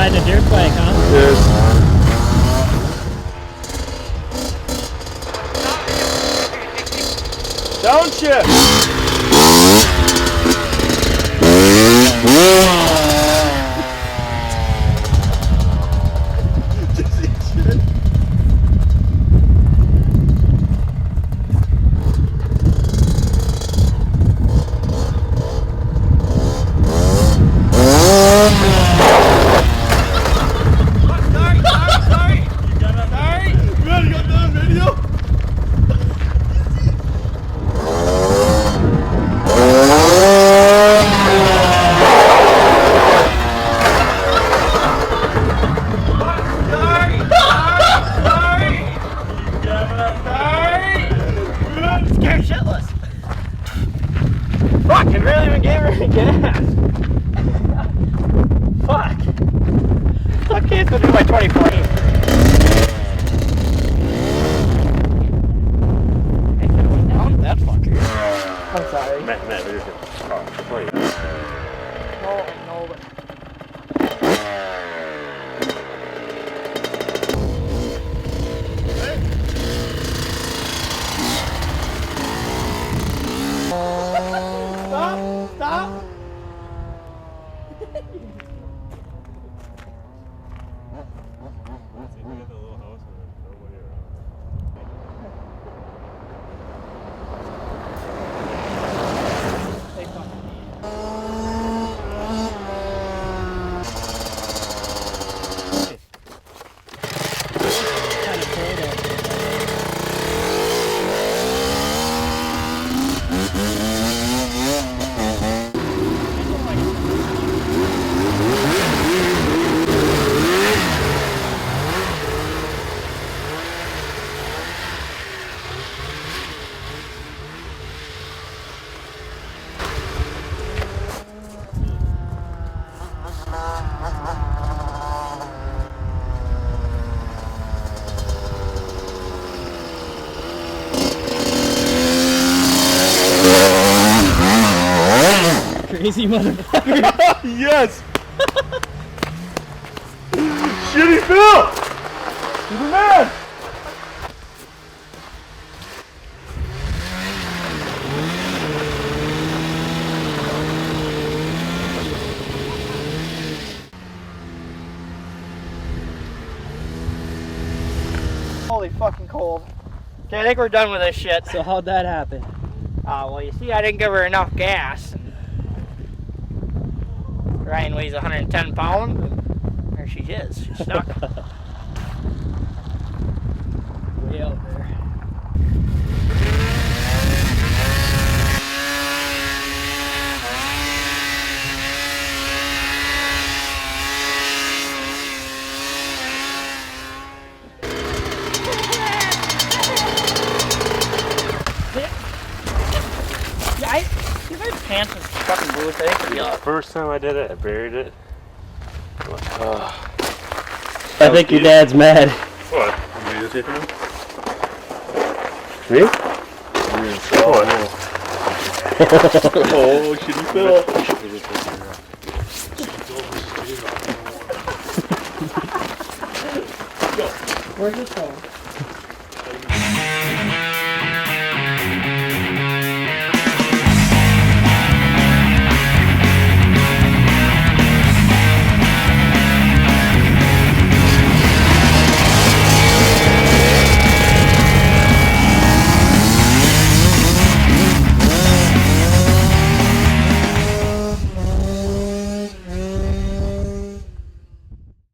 riding a dirt bike, huh? Yes. Downshift! Fuck, I barely even gave her any gas. Fuck. Okay, it's gonna do my 2040. Down that fucker. I'm sorry. Matt, there's a car. Wait. No, but... Stop! Crazy motherfucker. Yes! Shi y Phil! You're the man! Holy fucking cold. Okay, I think we're done with this shit. So how'd that happen? Well, you see, I didn't give her enough gas. Ryan weighs 110 pounds, and there she is. She's stuck. Way out there. My pants is fucking blue. I think The first time I did it, I buried it. I think your dad's mad. What? You videotaping him? Me? What? Oh, Shi y Phil. Where's this phone?